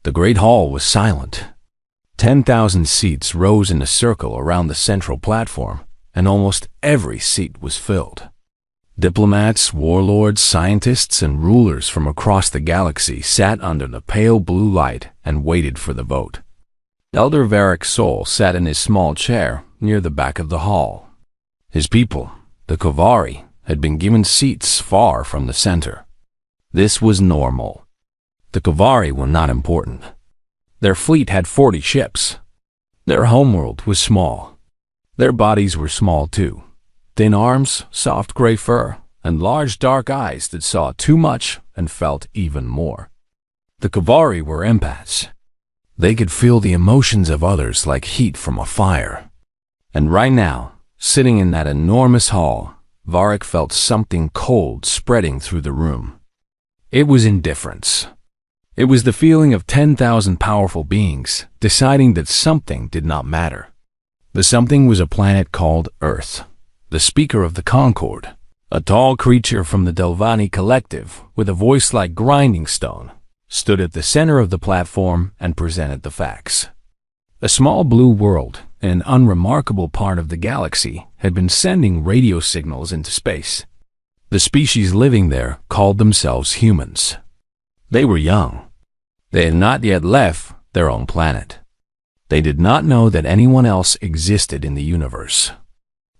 The great hall was silent. 10,000 seats rose in a circle around the central platform, and almost every seat was filled. Diplomats, warlords, scientists, and rulers from across the galaxy sat under the pale blue light and waited for the vote. Elder Varric Sol sat in his small chair near the back of the hall. His people, the Kovari, had been given seats far from the center. This was normal. The Kovari were not important. Their fleet had 40 ships. Their homeworld was small. Their bodies were small too. Thin arms, soft gray fur, and large dark eyes that saw too much and felt even more. The Kovari were empaths. They could feel the emotions of others like heat from a fire. And right now, sitting in that enormous hall, Varric felt something cold spreading through the room. It was indifference. It was the feeling of 10,000 powerful beings deciding that something did not matter. The something was a planet called Earth. The speaker of the Concord, a tall creature from the Delvani collective with a voice like grinding stone, stood at the center of the platform and presented the facts. A small blue world, an unremarkable part of the galaxy, had been sending radio signals into space. The species living there called themselves humans. They were young. They had not yet left their own planet. They did not know that anyone else existed in the universe.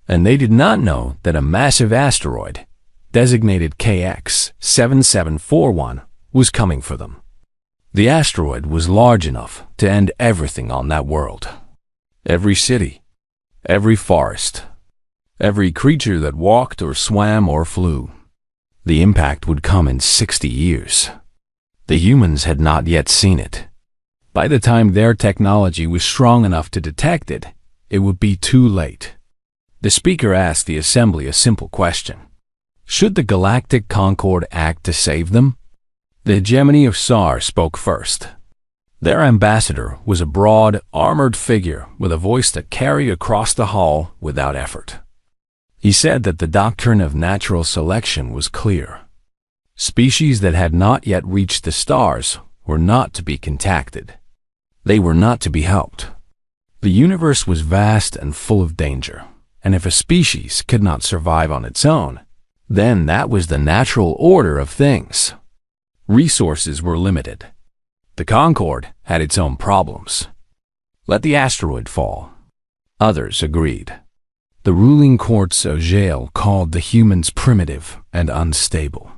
And they did not know that a massive asteroid, designated KX 7741, was coming for them. The asteroid was large enough to end everything on that world. Every city, every forest, every creature that walked or swam or flew. The impact would come in 60 years. The humans had not yet seen it. By the time their technology was strong enough to detect it, it would be too late. The speaker asked the assembly a simple question. Should the Galactic Concord act to save them? The hegemony of SAR spoke first. Their ambassador was a broad, armored figure with a voice that carried across the hall without effort. He said that the doctrine of natural selection was clear. Species that had not yet reached the stars were not to be contacted. They were not to be helped. The universe was vast and full of danger, and if a species could not survive on its own, then that was the natural order of things. Resources were limited. The Concord had its own problems. Let the asteroid fall. Others agreed. The ruling courts of Jail called the humans primitive and unstable.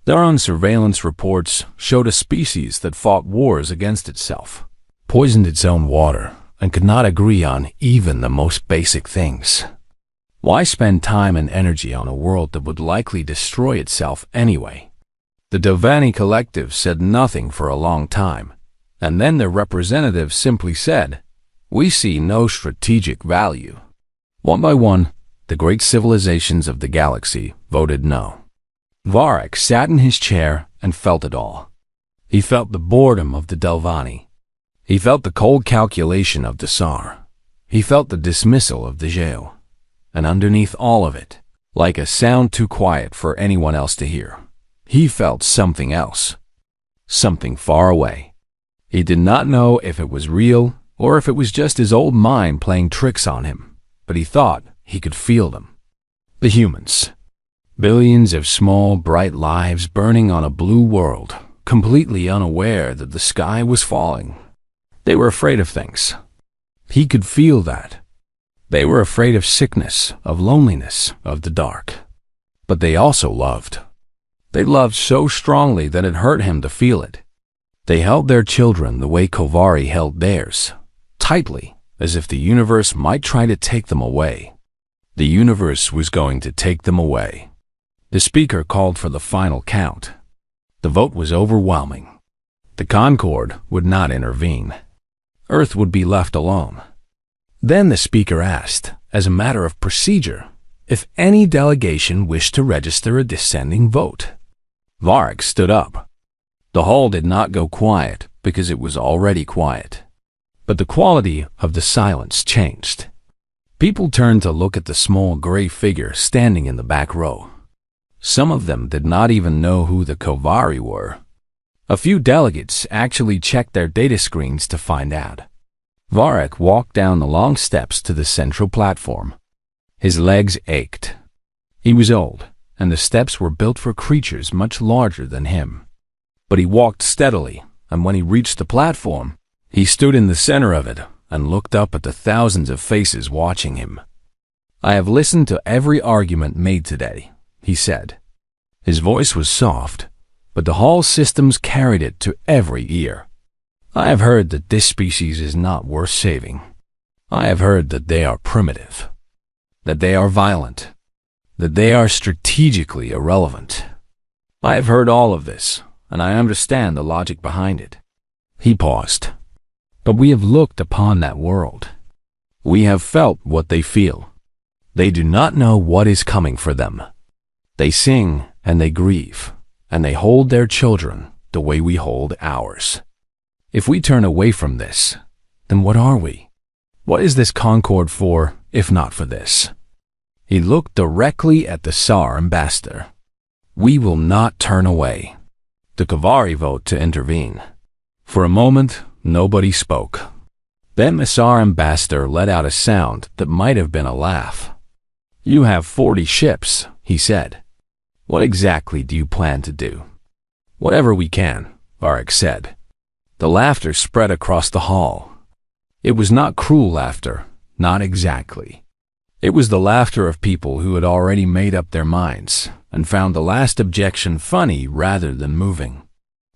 Their own surveillance reports showed a species that fought wars against itself, poisoned its own water, and could not agree on even the most basic things. Why spend time and energy on a world that would likely destroy itself anyway? The Delvani collective said nothing for a long time, and then their representative simply said, "We see no strategic value." One by one, the great civilizations of the galaxy voted no. Varric sat in his chair and felt it all. He felt the boredom of the Delvani. He felt the cold calculation of the SAR. He felt the dismissal of the Jail. And underneath all of it, like a sound too quiet for anyone else to hear, he felt something else. Something far away. He did not know if it was real or if it was just his old mind playing tricks on him, but he thought he could feel them. The humans. Billions of small, bright lives burning on a blue world, completely unaware that the sky was falling. They were afraid of things. He could feel that. They were afraid of sickness, of loneliness, of the dark. But they also loved. They loved so strongly that it hurt him to feel it. They held their children the way Kovari held theirs, tightly, as if the universe might try to take them away. The universe was going to take them away. The speaker called for the final count. The vote was overwhelming. The Concord would not intervene. Earth would be left alone. Then the speaker asked, as a matter of procedure, if any delegation wished to register a dissenting vote. Varric stood up. The hall did not go quiet because it was already quiet. But the quality of the silence changed. People turned to look at the small gray figure standing in the back row. Some of them did not even know who the Kovari were. A few delegates actually checked their data screens to find out. Varric walked down the long steps to the central platform. His legs ached. He was old, and the steps were built for creatures much larger than him. But he walked steadily, and when he reached the platform, he stood in the center of it and looked up at the thousands of faces watching him. "I have listened to every argument made today," he said. His voice was soft, but the hall systems carried it to every ear. "I have heard that this species is not worth saving. I have heard that they are primitive, that they are violent, that they are strategically irrelevant. I have heard all of this, and I understand the logic behind it." He paused. "But we have looked upon that world. We have felt what they feel. They do not know what is coming for them. They sing and they grieve, and they hold their children the way we hold ours. If we turn away from this, then what are we? What is this Concord for, if not for this?" He looked directly at the Tsar ambassador. "We will not turn away." The Kavari vote to intervene. For a moment, nobody spoke. Then the Tsar ambassador let out a sound that might have been a laugh. "You have 40 ships," he said. "What exactly do you plan to do?" "Whatever we can," Varric said. The laughter spread across the hall. It was not cruel laughter, not exactly. It was the laughter of people who had already made up their minds and found the last objection funny rather than moving.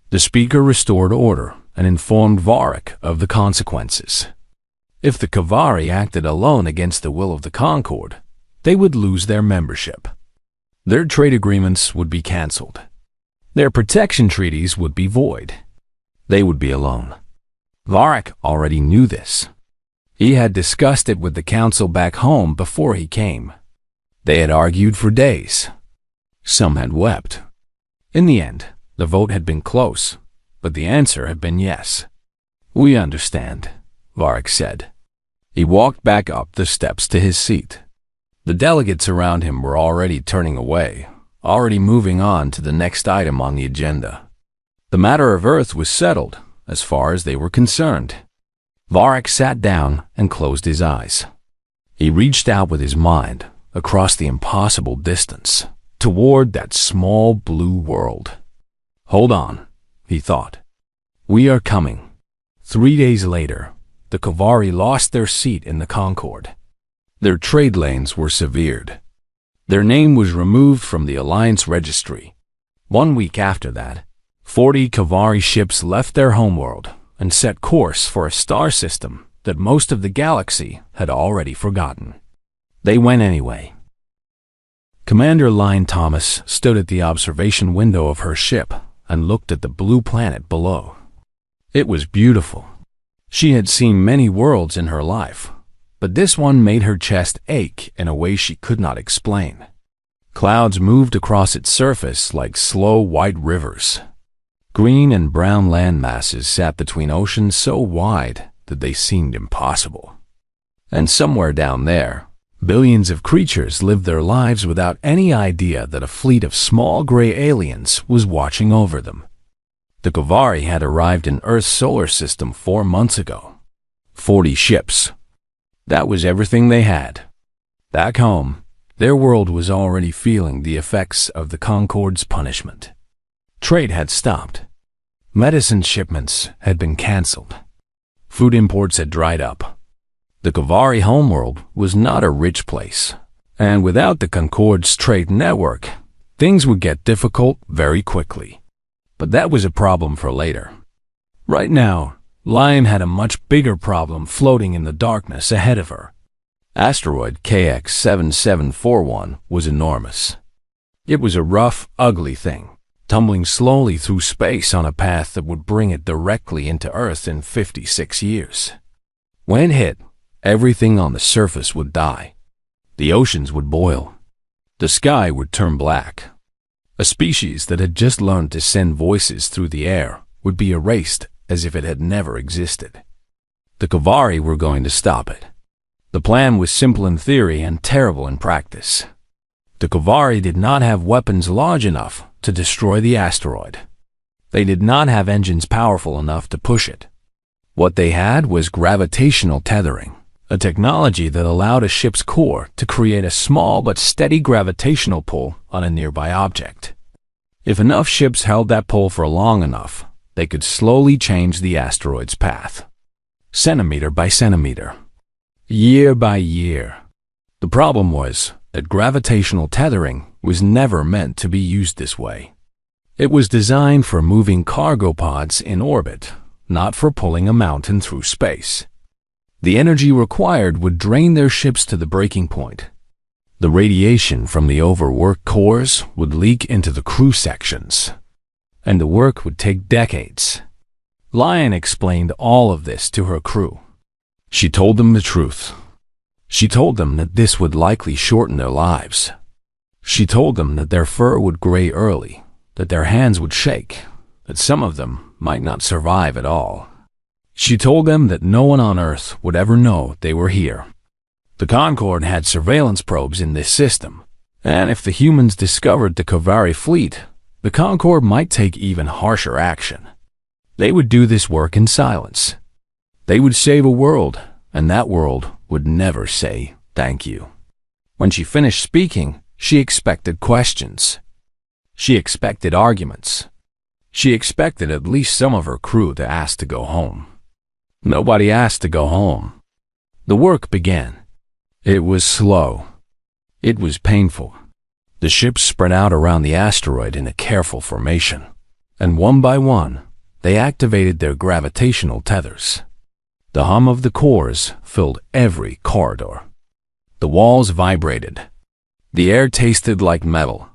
The speaker restored order and informed Varric of the consequences. If the Kavari acted alone against the will of the Concord, they would lose their membership. Their trade agreements would be cancelled. Their protection treaties would be void. They would be alone. Varric already knew this. He had discussed it with the council back home before he came. They had argued for days. Some had wept. In the end, the vote had been close, but the answer had been yes. "We understand," Varric said. He walked back up the steps to his seat. The delegates around him were already turning away, already moving on to the next item on the agenda. The matter of Earth was settled, as far as they were concerned. Varric sat down and closed his eyes. He reached out with his mind across the impossible distance, toward that small blue world. "Hold on," he thought. "We are coming." 3 days later, the Kavari lost their seat in the Concord. Their trade lanes were severed. Their name was removed from the Alliance registry. 1 week after that, 40 Kavari ships left their homeworld and set course for a star system that most of the galaxy had already forgotten. They went anyway. Commander Lynn Thomas stood at the observation window of her ship and looked at the blue planet below. It was beautiful. She had seen many worlds in her life, but this one made her chest ache in a way she could not explain. Clouds moved across its surface like slow white rivers. Green and brown land masses sat between oceans so wide that they seemed impossible. And somewhere down there, billions of creatures lived their lives without any idea that a fleet of small gray aliens was watching over them. The Kavari had arrived in Earth's solar system 4 months ago. 40 ships. That was everything they had. Back home, their world was already feeling the effects of the Concord's punishment. Trade had stopped. Medicine shipments had been cancelled. Food imports had dried up. The Kavari homeworld was not a rich place, and without the Concord's trade network, things would get difficult very quickly. But that was a problem for later. Right now, Lion had a much bigger problem floating in the darkness ahead of her. Asteroid KX7741 was enormous. It was a rough, ugly thing, tumbling slowly through space on a path that would bring it directly into Earth in 56 years. When it hit, everything on the surface would die. The oceans would boil. The sky would turn black. A species that had just learned to send voices through the air would be erased as if it had never existed. The Kavari were going to stop it. The plan was simple in theory and terrible in practice. The Kavari did not have weapons large enough to destroy the asteroid. They did not have engines powerful enough to push it. What they had was gravitational tethering, a technology that allowed a ship's core to create a small but steady gravitational pull on a nearby object. If enough ships held that pull for long enough, they could slowly change the asteroid's path, centimeter by centimeter, year by year. The problem was that gravitational tethering was never meant to be used this way. It was designed for moving cargo pods in orbit, not for pulling a mountain through space. The energy required would drain their ships to the breaking point. The radiation from the overworked cores would leak into the crew sections, and the work would take decades. Lion explained all of this to her crew. She told them the truth. She told them that this would likely shorten their lives. She told them that their fur would gray early, that their hands would shake, that some of them might not survive at all. She told them that no one on Earth would ever know they were here. The Concorde had surveillance probes in this system, and if the humans discovered the Kovari fleet, the Concorde might take even harsher action. They would do this work in silence. They would save a world, and that world would never say thank you. When she finished speaking, she expected questions. She expected arguments. She expected at least some of her crew to ask to go home. Nobody asked to go home. The work began. It was slow. It was painful. The ships spread out around the asteroid in a careful formation, and one by one, they activated their gravitational tethers. The hum of the cores filled every corridor. The walls vibrated. The air tasted like metal.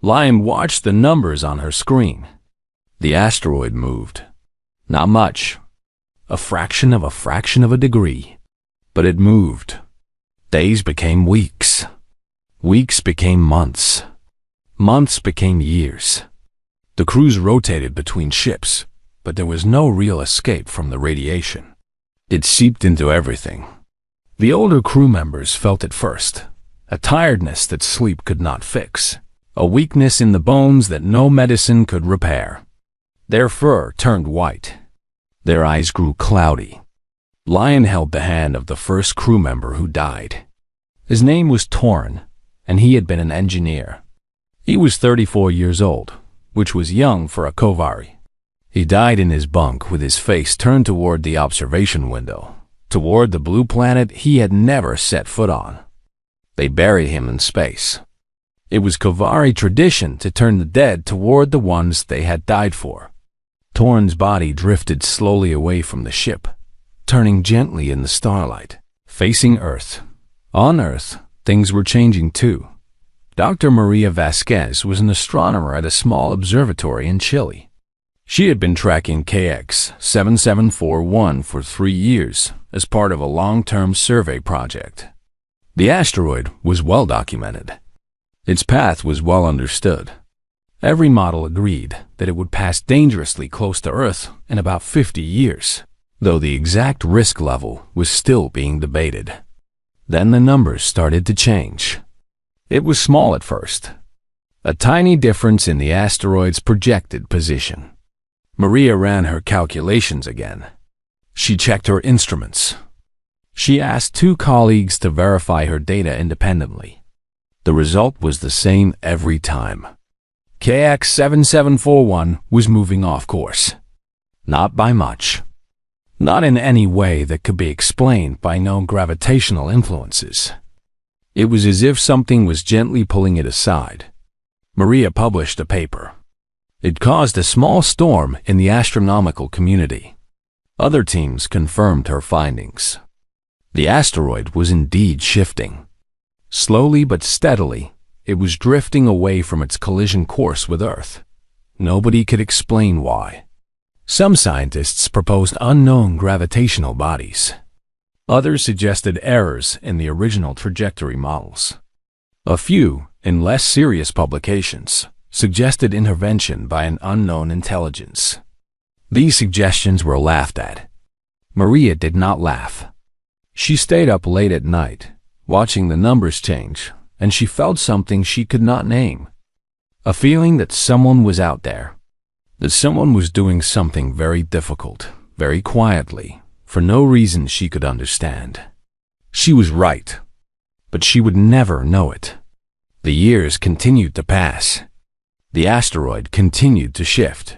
Lion watched the numbers on her screen. The asteroid moved. Not much. A fraction of a degree. But it moved. Days became weeks. Weeks became months. Months became years. The crews rotated between ships, but there was no real escape from the radiation. It seeped into everything. The older crew members felt it first, a tiredness that sleep could not fix, a weakness in the bones that no medicine could repair. Their fur turned white. Their eyes grew cloudy. Lion held the hand of the first crew member who died. His name was Torn, and he had been an engineer. He was 34 years old, which was young for a Kovari. He died in his bunk with his face turned toward the observation window, toward the blue planet he had never set foot on. They buried him in space. It was Kovari tradition to turn the dead toward the ones they had died for. Torn's body drifted slowly away from the ship, turning gently in the starlight, facing Earth. On Earth, things were changing too. Dr. Maria Vasquez was an astronomer at a small observatory in Chile. She had been tracking KX 7741 for 3 years as part of a long-term survey project. The asteroid was well documented. Its path was well understood. Every model agreed that it would pass dangerously close to Earth in about 50 years, though the exact risk level was still being debated. Then the numbers started to change. It was small at first, a tiny difference in the asteroid's projected position. Maria ran her calculations again. She checked her instruments. She asked 2 colleagues to verify her data independently. The result was the same every time. KX 7741 was moving off course. Not by much. Not in any way that could be explained by known gravitational influences. It was as if something was gently pulling it aside. Maria published a paper. It caused a small storm in the astronomical community. Other teams confirmed her findings. The asteroid was indeed shifting. Slowly but steadily, it was drifting away from its collision course with Earth. Nobody could explain why. Some scientists proposed unknown gravitational bodies. Others suggested errors in the original trajectory models. A few, in less serious publications, suggested intervention by an unknown intelligence. These suggestions were laughed at. Maria did not laugh. She stayed up late at night, watching the numbers change, and she felt something she could not name. A feeling that someone was out there. that someone was doing something very difficult, very quietly, for no reason she could understand. She was right, but she would never know it. The years continued to pass. The asteroid continued to shift,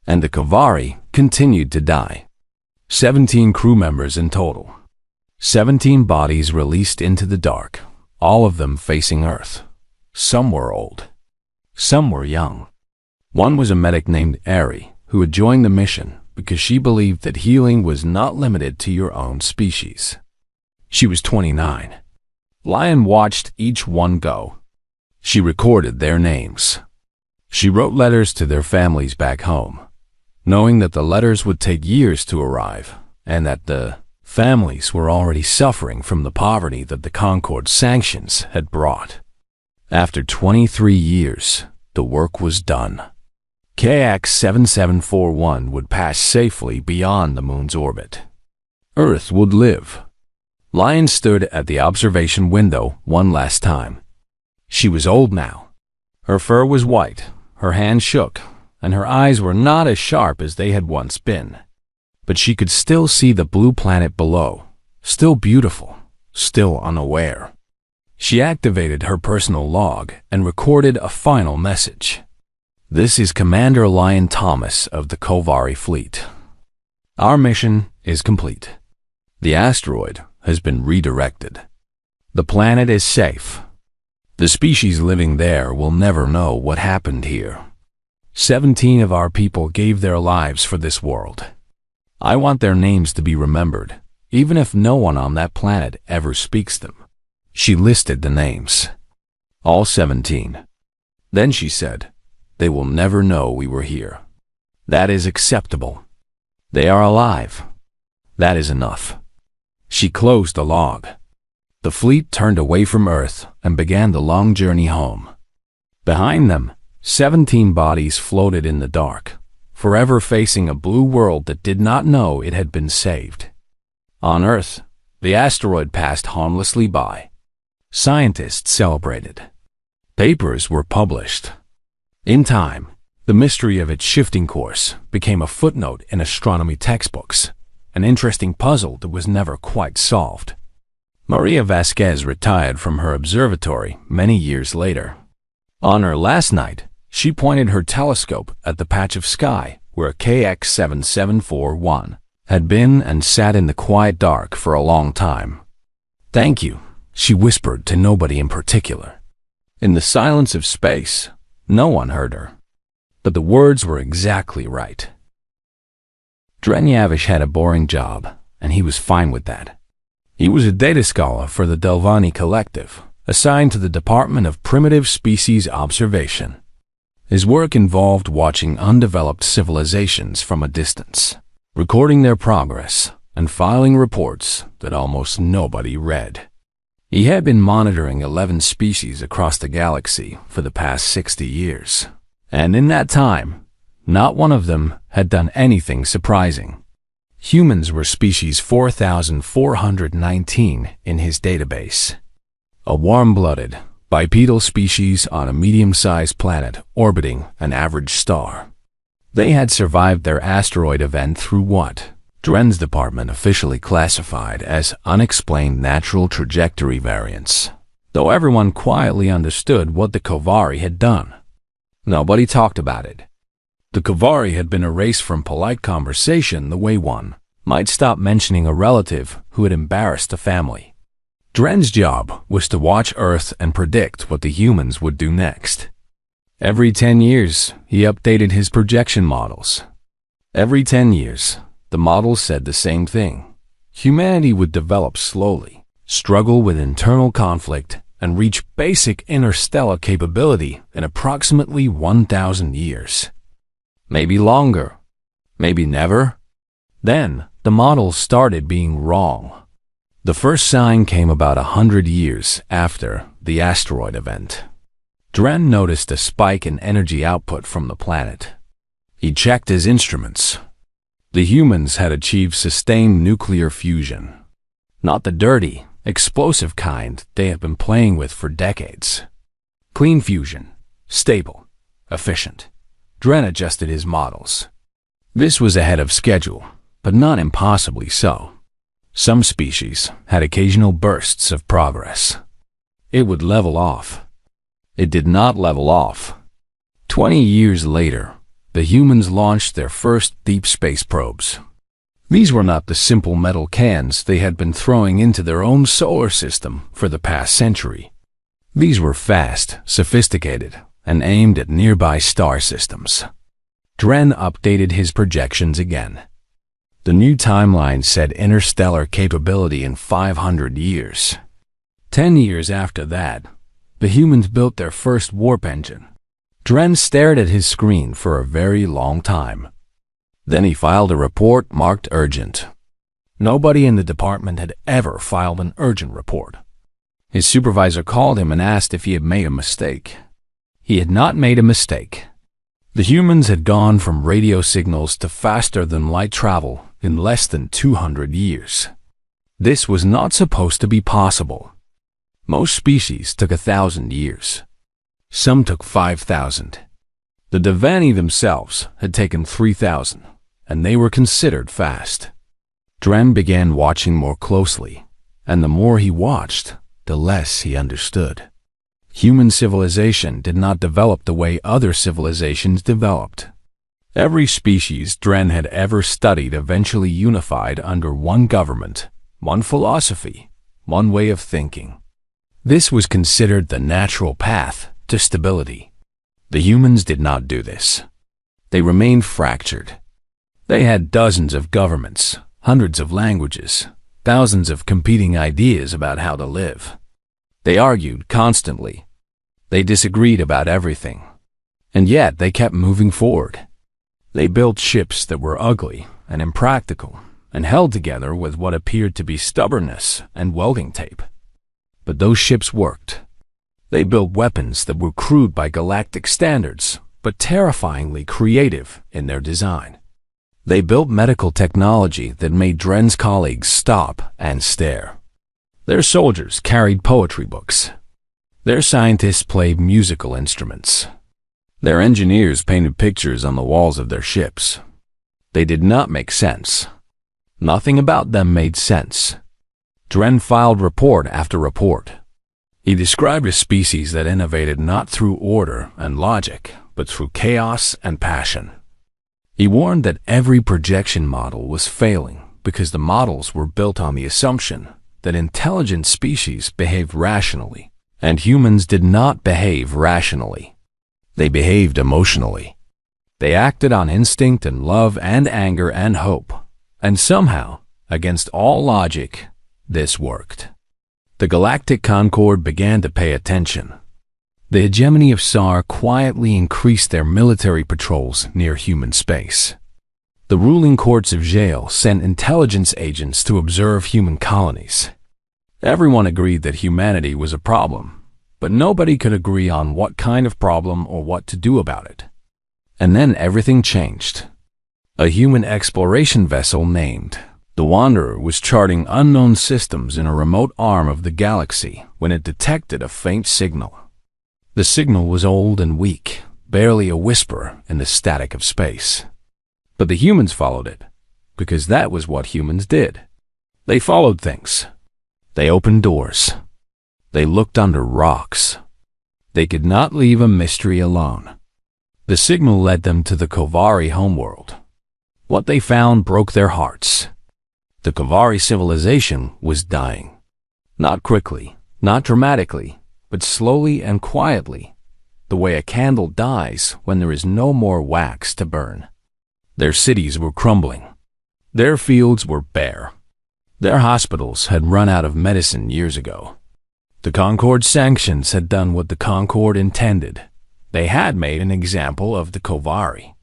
and the Kavari continued to die. 17 crew members in total. 17 bodies released into the dark, all of them facing Earth. Some were old. Some were young. One was a medic named Ari, who had joined the mission because she believed that healing was not limited to your own species. She was 29. Lion watched each one go. She recorded their names. She wrote letters to their families back home, knowing that the letters would take years to arrive and that the families were already suffering from the poverty that the Concord sanctions had brought. After 23 years, the work was done. KX-7741 would pass safely beyond the moon's orbit. Earth would live. Lion stood at the observation window one last time. She was old now. Her fur was white, her hands shook, and her eyes were not as sharp as they had once been. But she could still see the blue planet below, still beautiful, still unaware. She activated her personal log and recorded a final message. This is Commander Lion Thomas of the Kavari fleet. Our mission is complete. The asteroid has been redirected. The planet is safe. The species living there will never know what happened here. 17 of our people gave their lives for this world. I want their names to be remembered, even if no one on that planet ever speaks them. She listed the names. All 17. Then she said, they will never know we were here. That is acceptable. They are alive. That is enough. She closed the log. The fleet turned away from Earth and began the long journey home. Behind them, 17 bodies floated in the dark, forever facing a blue world that did not know it had been saved. On Earth, the asteroid passed harmlessly by. Scientists celebrated. Papers were published. In time, the mystery of its shifting course became a footnote in astronomy textbooks, an interesting puzzle that was never quite solved. Maria Vasquez retired from her observatory many years later. On her last night, she pointed her telescope at the patch of sky where KX-7741 had been and sat in the quiet dark for a long time. Thank you, she whispered to nobody in particular. In the silence of space, no one heard her. But the words were exactly right. Drenyavish had a boring job, and he was fine with that. He was a data scholar for the Delvani Collective, assigned to the Department of Primitive Species Observation. His work involved watching undeveloped civilizations from a distance, recording their progress, and filing reports that almost nobody read. He had been monitoring 11 species across the galaxy for the past 60 years, and in that time, not one of them had done anything surprising. Humans were species 4,419 in his database. A warm-blooded, bipedal species on a medium-sized planet orbiting an average star. They had survived their asteroid event through what Dren's department officially classified as unexplained natural trajectory variants, though everyone quietly understood what the Kavari had done. Nobody talked about it. The Kavari had been erased from polite conversation the way one might stop mentioning a relative who had embarrassed the family. Dren's job was to watch Earth and predict what the humans would do next. Every 10 years, he updated his projection models. Every 10 years, the models said the same thing. Humanity would develop slowly, struggle with internal conflict, and reach basic interstellar capability in approximately 1,000 years. Maybe longer, maybe never. Then, the models started being wrong. The first sign came about 100 years after the asteroid event. Dren noticed a spike in energy output from the planet. He checked his instruments. The humans had achieved sustained nuclear fusion. Not the dirty, explosive kind they have been playing with for decades. Clean fusion, stable, efficient. Dren adjusted his models. This was ahead of schedule, but not impossibly so. Some species had occasional bursts of progress. It would level off. It did not level off. 20 years later, the humans launched their first deep space probes. These were not the simple metal cans they had been throwing into their own solar system for the past century. These were fast, sophisticated, and aimed at nearby star systems. Dren updated his projections again. The new timeline said interstellar capability in 500 years. 10 years after that, the humans built their first warp engine. Dren stared at his screen for a very long time. Then he filed a report marked urgent. Nobody in the department had ever filed an urgent report. His supervisor called him and asked if he had made a mistake. He had not made a mistake. The humans had gone from radio signals to faster-than-light travel in less than 200 years. This was not supposed to be possible. Most species took 1,000 years. Some took 5,000. The Devani themselves had taken 3,000, and they were considered fast. Dren began watching more closely, and the more he watched, the less he understood. Human civilization did not develop the way other civilizations developed. Every species Dren had ever studied eventually unified under one government, one philosophy, one way of thinking. This was considered the natural path to stability. The humans did not do this. They remained fractured. They had dozens of governments, hundreds of languages, thousands of competing ideas about how to live. They argued constantly. They disagreed about everything. And yet they kept moving forward. They built ships that were ugly and impractical and held together with what appeared to be stubbornness and welding tape. But those ships worked. They built weapons that were crude by galactic standards, but terrifyingly creative in their design. They built medical technology that made Dren's colleagues stop and stare. Their soldiers carried poetry books. Their scientists played musical instruments. Their engineers painted pictures on the walls of their ships. They did not make sense. Nothing about them made sense. Dren filed report after report. He described a species that innovated not through order and logic, but through chaos and passion. He warned that every projection model was failing because the models were built on the assumption that intelligent species behaved rationally, and humans did not behave rationally. They behaved emotionally. They acted on instinct and love and anger and hope, and somehow, against all logic, this worked. The Galactic Concord began to pay attention. The hegemony of SAR quietly increased their military patrols near human space. The ruling courts of Jail sent intelligence agents to observe human colonies. Everyone agreed that humanity was a problem, but nobody could agree on what kind of problem or what to do about it. And then everything changed. A human exploration vessel named the Wanderer was charting unknown systems in a remote arm of the galaxy when it detected a faint signal. The signal was old and weak, barely a whisper in the static of space. But the humans followed it, because that was what humans did. They followed things. They opened doors. They looked under rocks. They could not leave a mystery alone. The signal led them to the Kovari homeworld. What they found broke their hearts. The Kovari civilization was dying. Not quickly, not dramatically, but slowly and quietly, the way a candle dies when there is no more wax to burn. Their cities were crumbling. Their fields were bare. Their hospitals had run out of medicine years ago. The Concord sanctions had done what the Concord intended. They had made an example of the Kovari.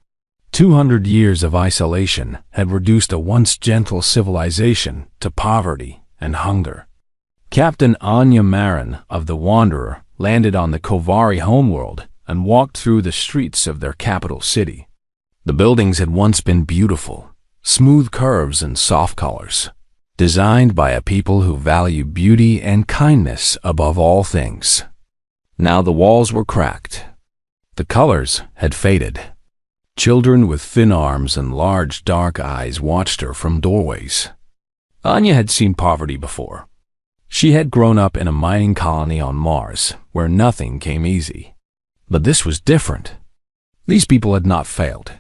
200 years of isolation had reduced a once gentle civilization to poverty and hunger. Captain Anya Marin of the Wanderer landed on the Kovari homeworld and walked through the streets of their capital city. The buildings had once been beautiful, smooth curves and soft colors, designed by a people who value beauty and kindness above all things. Now the walls were cracked. The colors had faded. Children with thin arms and large dark eyes watched her from doorways. Anya had seen poverty before. She had grown up in a mining colony on Mars, where nothing came easy. But this was different. These people had not failed.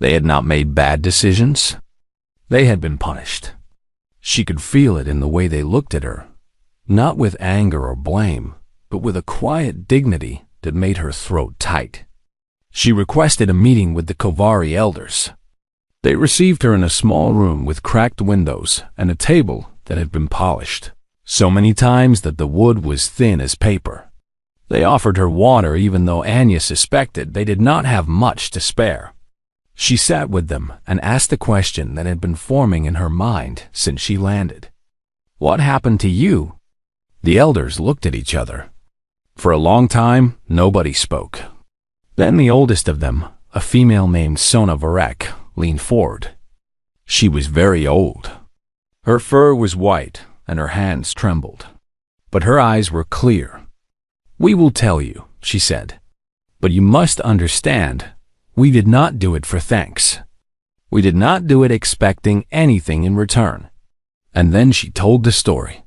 They had not made bad decisions. They had been punished. She could feel it in the way they looked at her, not with anger or blame, but with a quiet dignity that made her throat tight. She requested a meeting with the Kovari elders. They received her in a small room with cracked windows and a table that had been polished so many times that the wood was thin as paper. They offered her water even though Anya suspected they did not have much to spare. She sat with them and asked the question that had been forming in her mind since she landed. "What happened to you?" The elders looked at each other. For a long time, nobody spoke. Then the oldest of them, a female named Sona Varek, leaned forward. She was very old. Her fur was white and her hands trembled, but her eyes were clear. "We will tell you," she said, "but you must understand, we did not do it for thanks. We did not do it expecting anything in return." And then she told the story.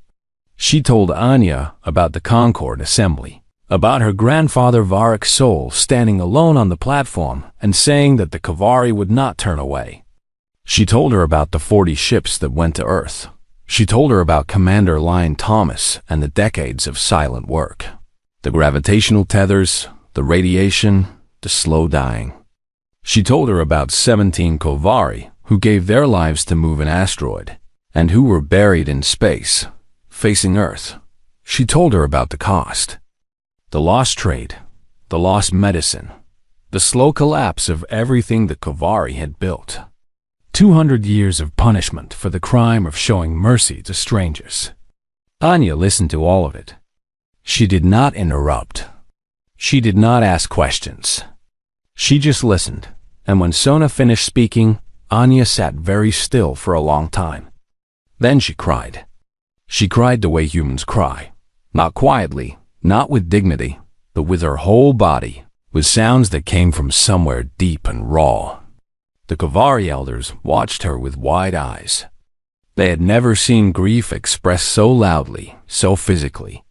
She told Anya about the Concord assembly, about her grandfather Varek's soul standing alone on the platform and saying that the Kovari would not turn away. She told her about the 40 ships that went to Earth. She told her about Commander Lyon Thomas and the decades of silent work. The gravitational tethers, the radiation, the slow dying. She told her about 17 Kovari who gave their lives to move an asteroid and who were buried in space, facing Earth. She told her about the cost. The lost trade, the lost medicine, the slow collapse of everything the Kovari had built. 200 years of punishment for the crime of showing mercy to strangers. Anya listened to all of it. She did not interrupt. She did not ask questions. She just listened, and when Sona finished speaking, Anya sat very still for a long time. Then she cried. She cried the way humans cry, not quietly, not with dignity, but with her whole body, with sounds that came from somewhere deep and raw. The Kovari elders watched her with wide eyes. They had never seen grief expressed so loudly, so physically.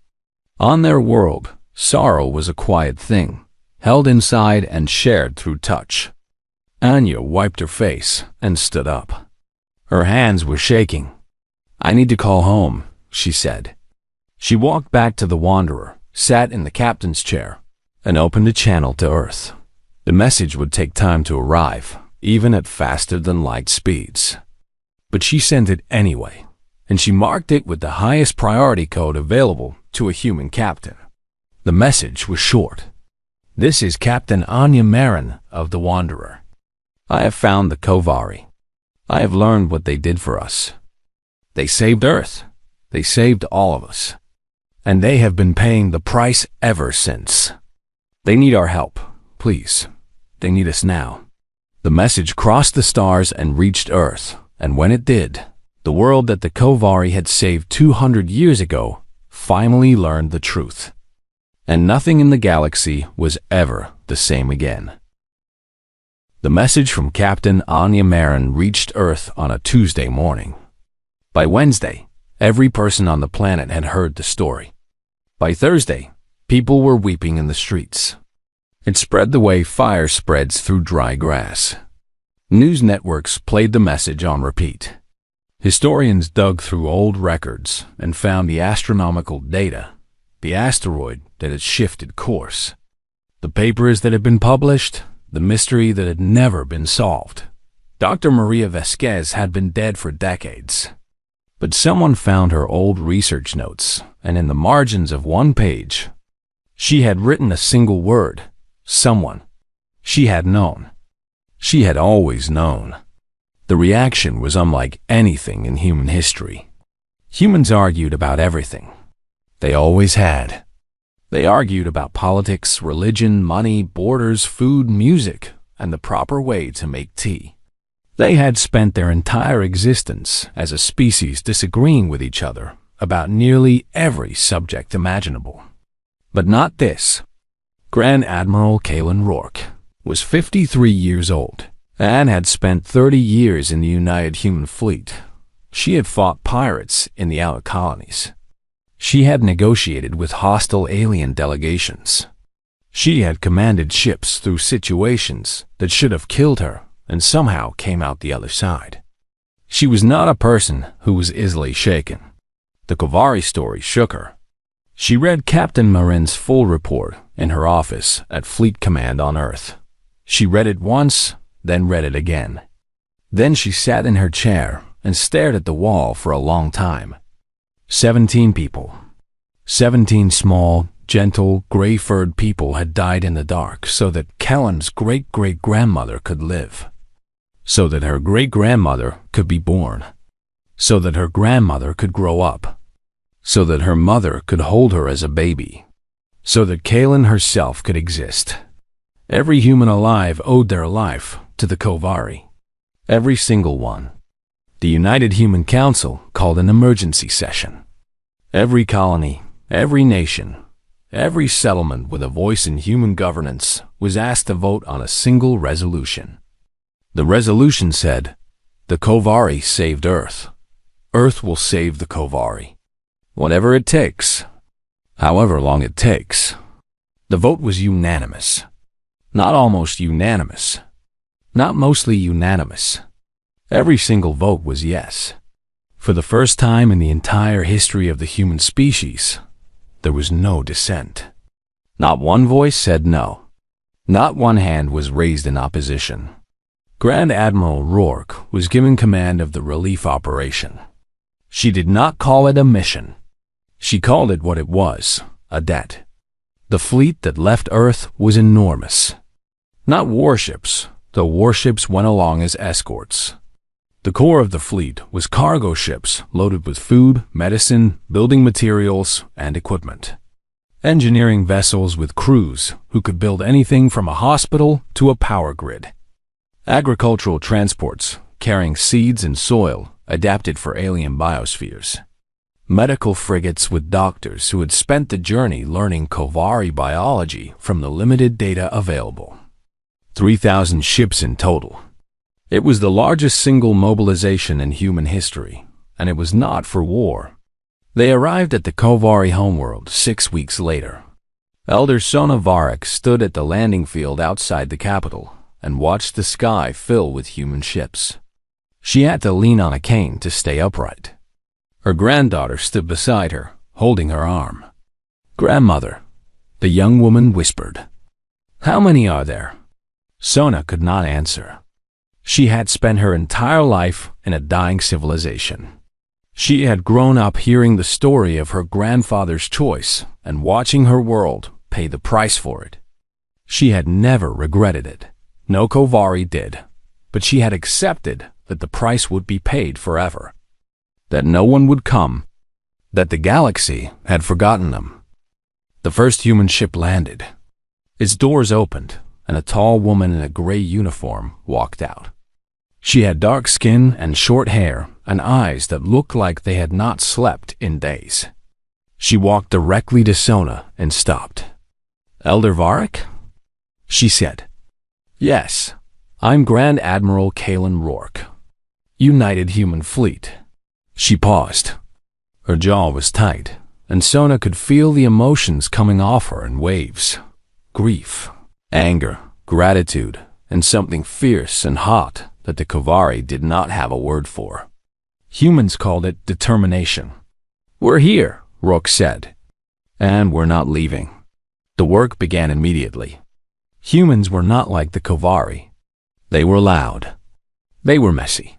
On their world, sorrow was a quiet thing, held inside and shared through touch. Anya wiped her face and stood up. Her hands were shaking. "I need to call home," she said. She walked back to the Wanderer, sat in the captain's chair, and opened a channel to Earth. The message would take time to arrive, even at faster-than-light speeds. But she sent it anyway, and she marked it with the highest priority code available to a human captain. The message was short. "This is Captain Anya Marin of the Wanderer. I have found the Kovari. I have learned what they did for us. They saved Earth. They saved all of us. And they have been paying the price ever since. They need our help, please. They need us now." The message crossed the stars and reached Earth, and when it did, the world that the Kovari had saved 200 years ago finally learned the truth. And nothing in the galaxy was ever the same again. The message from Captain Anya Marin reached Earth on a Tuesday morning. By Wednesday, every person on the planet had heard the story. By Thursday, people were weeping in the streets. It spread the way fire spreads through dry grass. News networks played the message on repeat. Historians dug through old records and found the astronomical data, the asteroid that had shifted course, the papers that had been published, the mystery that had never been solved. Dr. Maria Vasquez had been dead for decades. But someone found her old research notes, and in the margins of one page, she had written a single word: someone. She had known. She had always known. The reaction was unlike anything in human history. Humans argued about everything. They always had. They argued about politics, religion, money, borders, food, music, and the proper way to make tea. They had spent their entire existence as a species disagreeing with each other about nearly every subject imaginable. But not this. Grand Admiral Kalen Rourke, was 53 years old and had spent 30 years in the United Human Fleet. She had fought pirates in the outer colonies. She had negotiated with hostile alien delegations. She had commanded ships through situations that should have killed her and somehow came out the other side. She was not a person who was easily shaken. The Kovari story shook her. She read Captain Marin's full report in her office at Fleet Command on Earth. She read it once, then read it again. Then she sat in her chair and stared at the wall for a long time. 17 people. 17 small, gentle, gray-furred people had died in the dark so that Kellen's great-great-grandmother could live. So that her great-grandmother could be born. So that her grandmother could grow up. So that her mother could hold her as a baby. So that Kalen herself could exist. Every human alive owed their life to the Kovari. Every single one. The United Human Council called an emergency session. Every colony, every nation, every settlement with a voice in human governance was asked to vote on a single resolution. The resolution said, "The Kovari saved Earth. Earth will save the Kovari. Whatever it takes, however long it takes." The vote was unanimous. Not almost unanimous. Not mostly unanimous. Every single vote was yes. For the first time in the entire history of the human species, there was no dissent. Not one voice said no. Not one hand was raised in opposition. Grand Admiral Rourke was given command of the relief operation. She did not call it a mission. She called it what it was, a debt. The fleet that left Earth was enormous. Not warships, though warships went along as escorts. The core of the fleet was cargo ships loaded with food, medicine, building materials, and equipment. Engineering vessels with crews who could build anything from a hospital to a power grid. Agricultural transports carrying seeds and soil adapted for alien biospheres. Medical frigates with doctors who had spent the journey learning Kovari biology from the limited data available. 3,000 ships in total. It was the largest single mobilization in human history, and it was not for war. They arrived at the Kovari homeworld 6 weeks later. Elder Sona Varek stood at the landing field outside the capital and watched the sky fill with human ships. She had to lean on a cane to stay upright. Her granddaughter stood beside her, holding her arm. "Grandmother," the young woman whispered. "How many are there?" Sona could not answer. She had spent her entire life in a dying civilization. She had grown up hearing the story of her grandfather's choice and watching her world pay the price for it. She had never regretted it. No Kovari did, but she had accepted that the price would be paid forever. That no one would come. That the galaxy had forgotten them. The first human ship landed. Its doors opened, and a tall woman in a gray uniform walked out. She had dark skin and short hair and eyes that looked like they had not slept in days. She walked directly to Sona and stopped. "Elder Varek?" she said. "Yes, I'm Grand Admiral Kalen Rourke. United Human Fleet." She paused. Her jaw was tight, and Sona could feel the emotions coming off her in waves. Grief, anger, gratitude, and something fierce and hot that the Kovari did not have a word for. Humans called it determination. "We're here," Rourke said. "And we're not leaving." The work began immediately. Humans were not like the Kovari. They were loud. They were messy.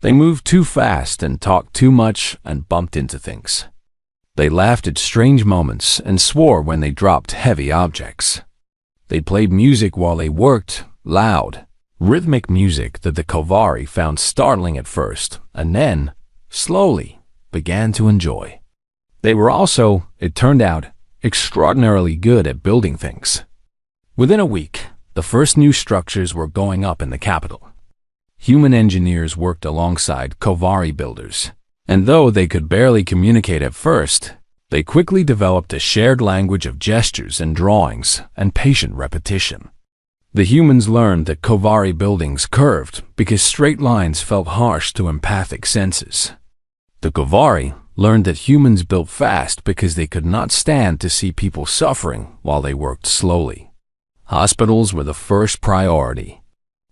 They moved too fast and talked too much and bumped into things. They laughed at strange moments and swore when they dropped heavy objects. They played music while they worked, loud, rhythmic music that the Kovari found startling at first and then, slowly, began to enjoy. They were also, it turned out, extraordinarily good at building things. Within a week, the first new structures were going up in the capital. Human engineers worked alongside Kovari builders, and though they could barely communicate at first, they quickly developed a shared language of gestures and drawings and patient repetition. The humans learned that Kovari buildings curved because straight lines felt harsh to empathic senses. The Kovari learned that humans built fast because they could not stand to see people suffering while they worked slowly. Hospitals were the first priority.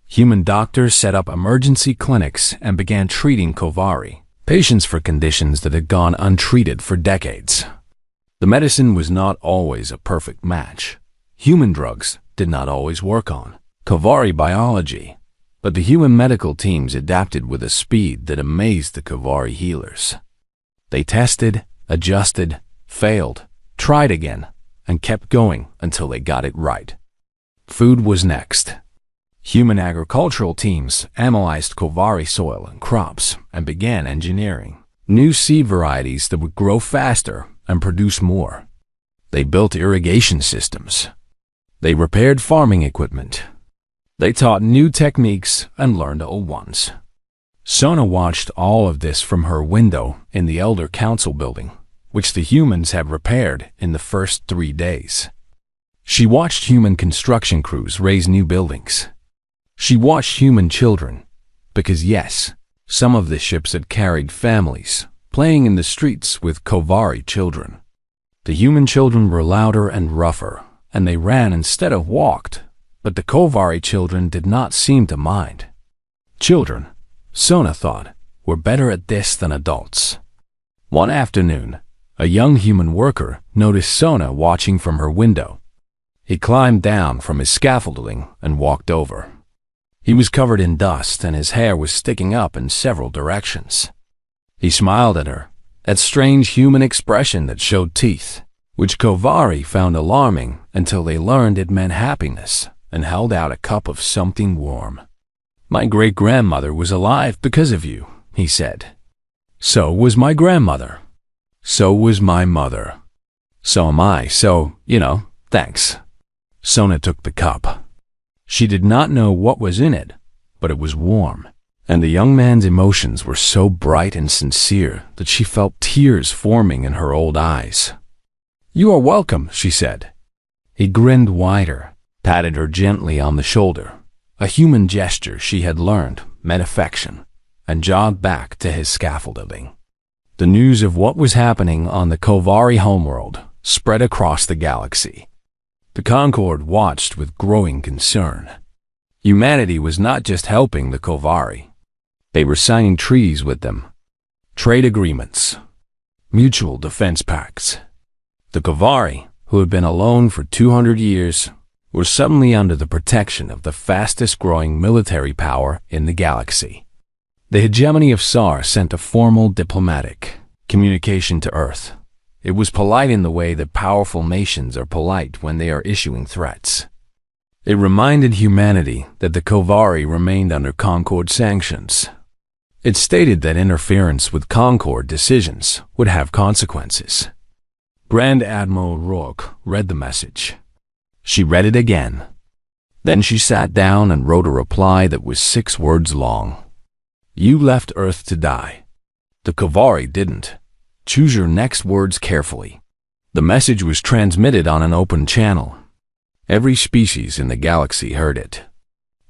Human doctors set up emergency clinics and began treating Kovari patients for conditions that had gone untreated for decades. The medicine was not always a perfect match. Human drugs did not always work on Kovari biology, but the human medical teams adapted with a speed that amazed the Kovari healers. They tested, adjusted, failed, tried again, and kept going until they got it right. Food was next. Human agricultural teams analyzed Kovari soil and crops and began engineering new seed varieties that would grow faster and produce more. They built irrigation systems. They repaired farming equipment. They taught new techniques and learned old ones. Sona watched all of this from her window in the Elder Council building, which the humans had repaired in the first 3 days. She watched human construction crews raise new buildings. She watched human children, because yes, some of the ships had carried families, playing in the streets with Kovari children. The human children were louder and rougher, and they ran instead of walked, but the Kovari children did not seem to mind. Children, Sona thought, were better at this than adults. One afternoon, a young human worker noticed Sona watching from her window. He climbed down from his scaffolding and walked over. He was covered in dust and his hair was sticking up in several directions. He smiled at her, that strange human expression that showed teeth, which Kovari found alarming until they learned it meant happiness, and held out a cup of something warm. "My great-grandmother was alive because of you," he said. "So was my grandmother. So was my mother. So am I, so, thanks." Sona took the cup. She did not know what was in it, but it was warm, and the young man's emotions were so bright and sincere that she felt tears forming in her old eyes. "You are welcome," she said. He grinned wider, patted her gently on the shoulder, a human gesture she had learned meant affection, and jogged back to his scaffolding. The news of what was happening on the Kovari homeworld spread across the galaxy. The Concord watched with growing concern. Humanity was not just helping the Kovari. They were signing treaties with them, trade agreements, mutual defense pacts. The Kovari, who had been alone for 200 years, were suddenly under the protection of the fastest-growing military power in the galaxy. The hegemony of SAR sent a formal diplomatic communication to Earth. It was polite in the way that powerful nations are polite when they are issuing threats. It reminded humanity that the Kovari remained under Concord sanctions. It stated that interference with Concord decisions would have consequences. Grand Admiral Rourke read the message. She read it again. Then she sat down and wrote a reply that was 6 words long. "You left Earth to die. The Kovari didn't. Choose your next words carefully." The message was transmitted on an open channel. Every species in the galaxy heard it.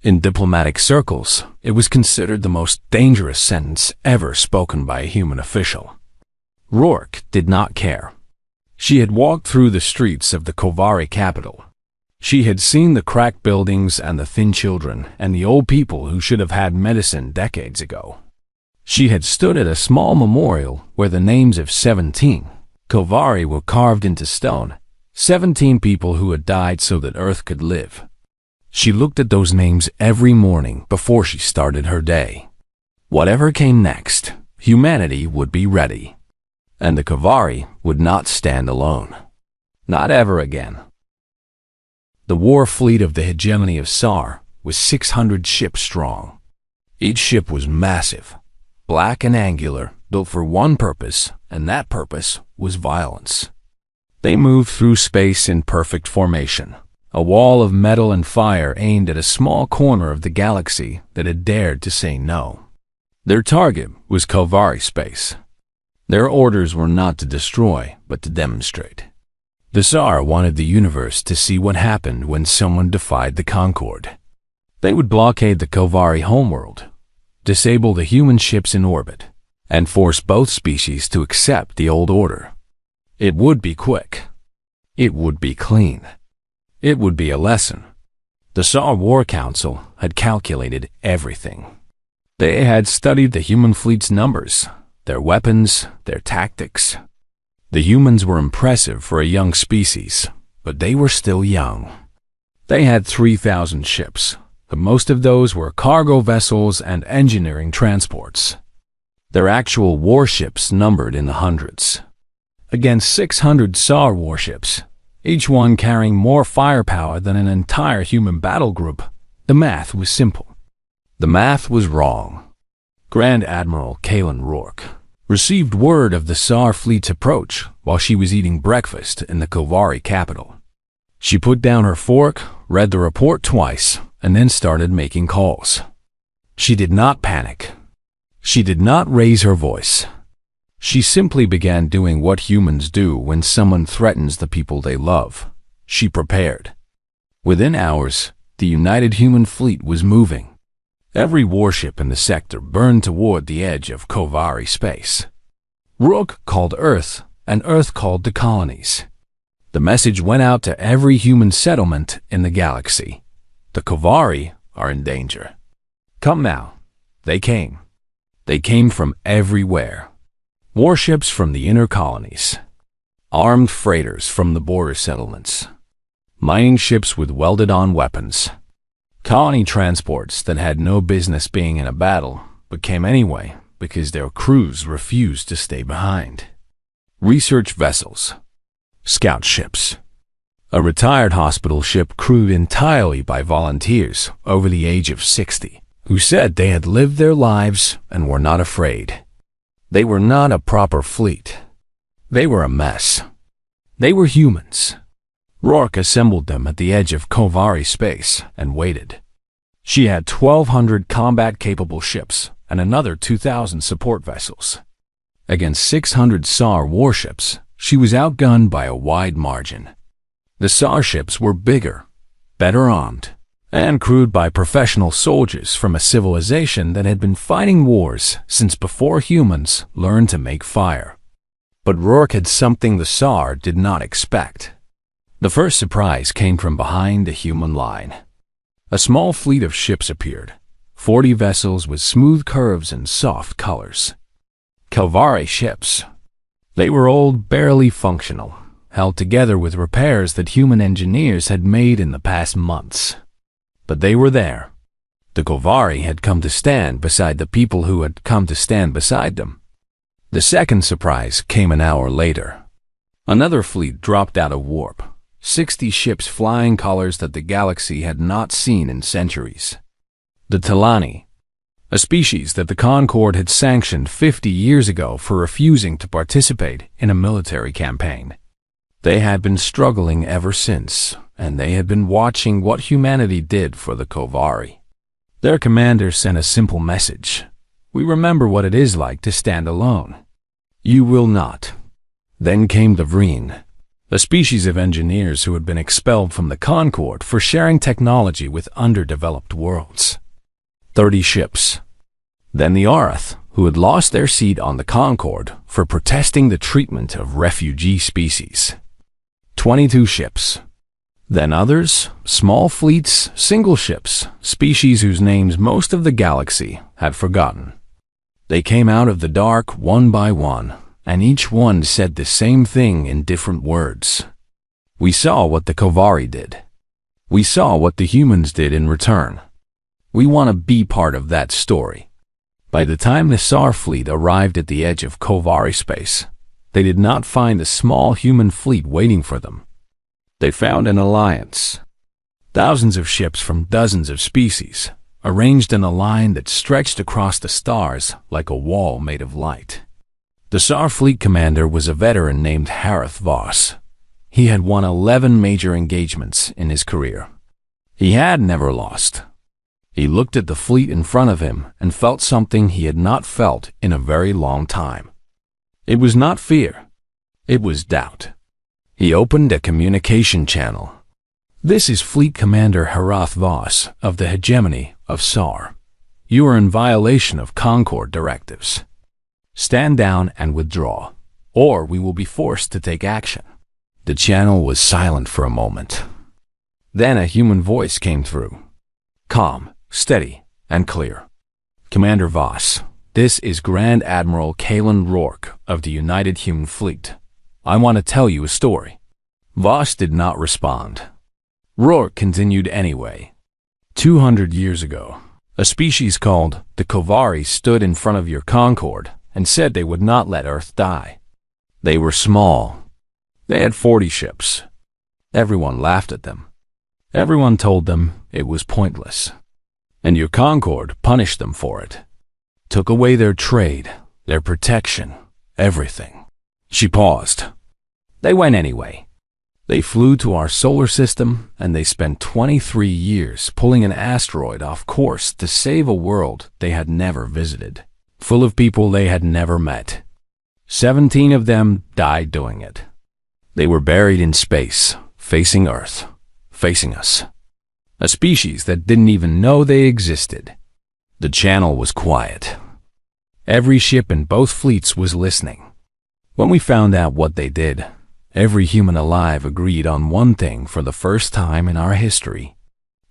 In diplomatic circles, it was considered the most dangerous sentence ever spoken by a human official. Rourke did not care. She had walked through the streets of the Kovari capital. She had seen the cracked buildings and the thin children and the old people who should have had medicine decades ago. She had stood at a small memorial where the names of 17 Kovari were carved into stone, 17 people who had died so that Earth could live. She looked at those names every morning before she started her day. Whatever came next, humanity would be ready. And the Kovari would not stand alone. Not ever again. The war fleet of the hegemony of SAR was 600 ships strong. Each ship was massive, black and angular, built for one purpose, and that purpose was violence. They moved through space in perfect formation, a wall of metal and fire aimed at a small corner of the galaxy that had dared to say no. Their target was Kovari space. Their orders were not to destroy, but to demonstrate. The Tsar wanted the universe to see what happened when someone defied the Concorde. They would blockade the Kovari homeworld, disable the human ships in orbit, and force both species to accept the old order. It would be quick. It would be clean. It would be a lesson. The Tsar War Council had calculated everything. They had studied the human fleet's numbers, their weapons, their tactics. The humans were impressive for a young species, but they were still young. They had 3,000 ships, but most of those were cargo vessels and engineering transports. Their actual warships numbered in the hundreds. Against 600 Tsar warships, each one carrying more firepower than an entire human battle group, the math was simple. The math was wrong. Grand Admiral Kalin Rourke received word of the Tsar fleet's approach while she was eating breakfast in the Kovari capital. She put down her fork, read the report twice, and then started making calls. She did not panic. She did not raise her voice. She simply began doing what humans do when someone threatens the people they love. She prepared. Within hours, the United Human Fleet was moving. Every warship in the sector burned toward the edge of Kovari space. Rourke called Earth, and Earth called the colonies. The message went out to every human settlement in the galaxy. The Kovari are in danger. Come now. They came. They came from everywhere. Warships from the inner colonies. Armed freighters from the border settlements. Mining ships with welded-on weapons. Colony transports that had no business being in a battle, but came anyway because their crews refused to stay behind. Research vessels. Scout ships. A retired hospital ship crewed entirely by volunteers over the age of 60, who said they had lived their lives and were not afraid. They were not a proper fleet. They were a mess. They were humans. Rourke assembled them at the edge of Kovari space and waited. She had 1,200 combat-capable ships and another 2,000 support vessels. Against 600 Tsar warships, she was outgunned by a wide margin. The Tsar ships were bigger, better armed, and crewed by professional soldiers from a civilization that had been fighting wars since before humans learned to make fire. But Rourke had something the Tsar did not expect. The first surprise came from behind the human line. A small fleet of ships appeared, 40 vessels with smooth curves and soft colors. Kovari ships. They were old, barely functional, held together with repairs that human engineers had made in the past months. But they were there. The Kovari had come to stand beside the people who had come to stand beside them. The second surprise came an hour later. Another fleet dropped out of warp. 60 ships flying colors that the galaxy had not seen in centuries. The Talani, a species that the Concorde had sanctioned 50 years ago for refusing to participate in a military campaign. They had been struggling ever since, and they had been watching what humanity did for the Kovari. Their commander sent a simple message. We remember what it is like to stand alone. You will not. Then came the Vreen, a species of engineers who had been expelled from the Concorde for sharing technology with underdeveloped worlds. 30 ships. Then the Arath, who had lost their seat on the Concorde for protesting the treatment of refugee species. 22 ships. Then others, small fleets, single ships, species whose names most of the galaxy had forgotten. They came out of the dark one by one, and each one said the same thing in different words. We saw what the Kovari did. We saw what the humans did in return. We want to be part of that story. By the time the Tsar fleet arrived at the edge of Kovari space, they did not find a small human fleet waiting for them. They found an alliance. Thousands of ships from dozens of species, arranged in a line that stretched across the stars like a wall made of light. The Tsar fleet commander was a veteran named Harith Voss. He had won 11 major engagements in his career. He had never lost. He looked at the fleet in front of him and felt something he had not felt in a very long time. It was not fear. It was doubt. He opened a communication channel. "This is Fleet Commander Harath Voss of the Hegemony of SAR. You are in violation of Concord directives. Stand down and withdraw, or we will be forced to take action." The channel was silent for a moment. Then a human voice came through. Calm, steady, and clear. "Commander Voss, this is Grand Admiral Kalen Rourke of the United Human Fleet. I want to tell you a story." Voss did not respond. Rourke continued anyway. 200 years ago, a species called the Kovari stood in front of your Concorde and said they would not let Earth die. They were small. They had 40 ships. Everyone laughed at them. Everyone told them it was pointless. And your Concorde punished them for it. Took away their trade, their protection, everything. She paused. They went anyway. They flew to our solar system, and they spent 23 years pulling an asteroid off course to save a world they had never visited, full of people they had never met. 17 of them died doing it. They were buried in space, facing Earth, facing us. A species that didn't even know they existed. The channel was quiet. Every ship in both fleets was listening. When we found out what they did, every human alive agreed on one thing for the first time in our history.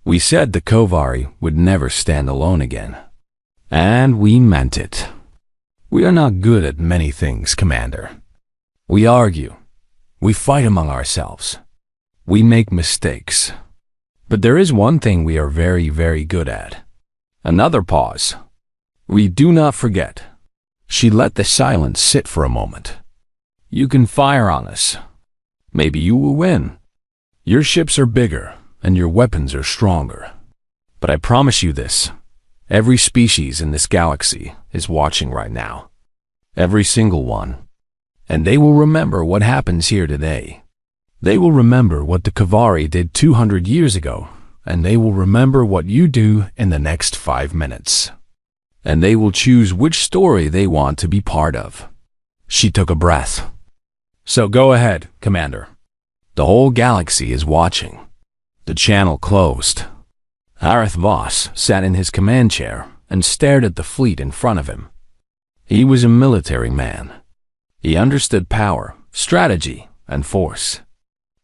We said the Kovari would never stand alone again. And we meant it. We are not good at many things, Commander. We argue. We fight among ourselves. We make mistakes. But there is one thing we are very, very good at. Another pause. We do not forget. She let the silence sit for a moment. You can fire on us. Maybe you will win. Your ships are bigger, and your weapons are stronger. But I promise you this. Every species in this galaxy is watching right now. Every single one. And they will remember what happens here today. They will remember what the Kovari did 200 years ago, and they will remember what you do in the next 5 minutes. And they will choose which story they want to be part of. She took a breath. So go ahead, Commander. The whole galaxy is watching. The channel closed. Harath Voss sat in his command chair and stared at the fleet in front of him. He was a military man. He understood power, strategy, and force.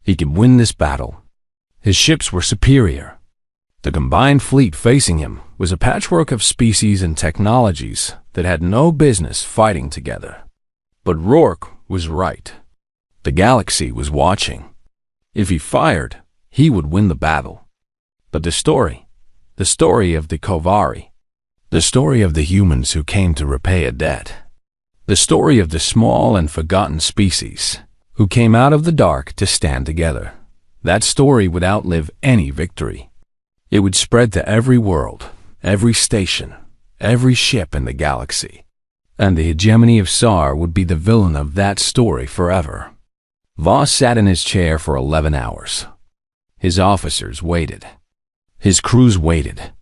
He could win this battle. His ships were superior. The combined fleet facing him was a patchwork of species and technologies that had no business fighting together. But Rourke was right. The galaxy was watching. If he fired, he would win the battle. But the story of the Kovari, the story of the humans who came to repay a debt, the story of the small and forgotten species who came out of the dark to stand together, that story would outlive any victory. It would spread to every world, every station, every ship in the galaxy. And the hegemony of SAR would be the villain of that story forever. Voss sat in his chair for 11 hours. His officers waited. His crews waited.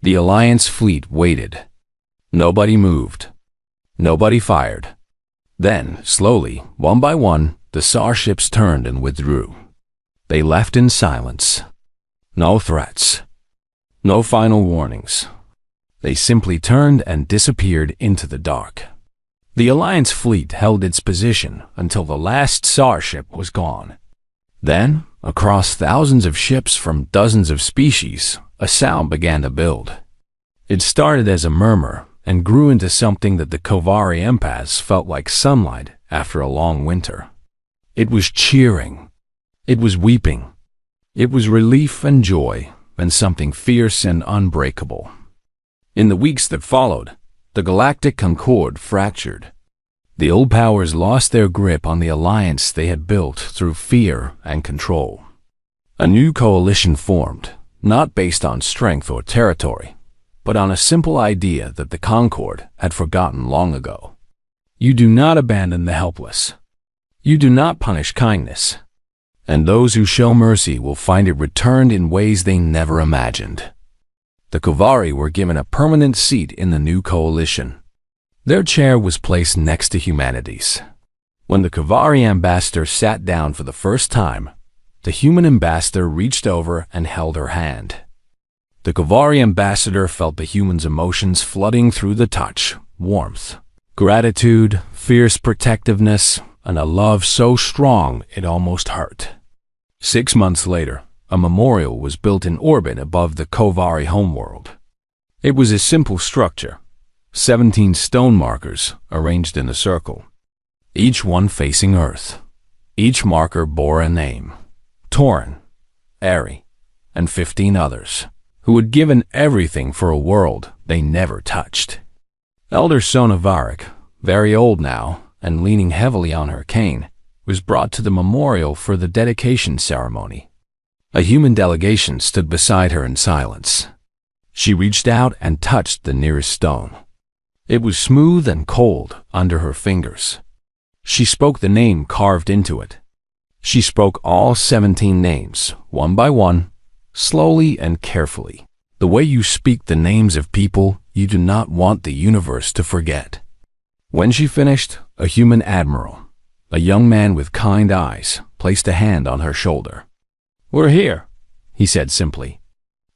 The Alliance fleet waited. Nobody moved. Nobody fired. Then, slowly, one by one, the SAR ships turned and withdrew. They left in silence. No threats. No final warnings. They simply turned and disappeared into the dark. The Alliance fleet held its position until the last SAR ship was gone. Then, across thousands of ships from dozens of species, a sound began to build. It started as a murmur and grew into something that the Kovari empaths felt like sunlight after a long winter. It was cheering. It was weeping. It was relief and joy and something fierce and unbreakable. In the weeks that followed, the Galactic Concord fractured. The old powers lost their grip on the alliance they had built through fear and control. A new coalition formed, not based on strength or territory, but on a simple idea that the Concord had forgotten long ago. You do not abandon the helpless. You do not punish kindness. And those who show mercy will find it returned in ways they never imagined. The Kovari were given a permanent seat in the new coalition. Their chair was placed next to humanity's. When the Kavari ambassador sat down for the first time, the human ambassador reached over and held her hand. The Kavari ambassador felt the human's emotions flooding through the touch: warmth, gratitude, fierce protectiveness, and a love so strong it almost hurt. 6 months later, a memorial was built in orbit above the Kavari homeworld. It was a simple structure: 17 stone markers arranged in a circle, each one facing Earth. Each marker bore a name: Torin, Ari, and 15 others, who had given everything for a world they never touched. Elder Sona Varric, very old now and leaning heavily on her cane, was brought to the memorial for the dedication ceremony. A human delegation stood beside her in silence. She reached out and touched the nearest stone. It was smooth and cold under her fingers. She spoke the name carved into it. She spoke all 17 names, one by one, slowly and carefully, the way you speak the names of people you do not want the universe to forget. When she finished, a human admiral, a young man with kind eyes, placed a hand on her shoulder. "We're here," he said simply.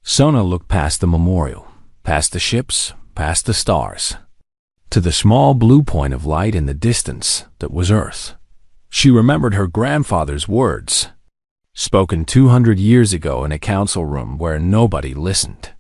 Sona looked past the memorial, past the ships, past the stars, to the small blue point of light in the distance that was Earth. She remembered her grandfather's words, spoken 200 years ago in a council room where nobody listened.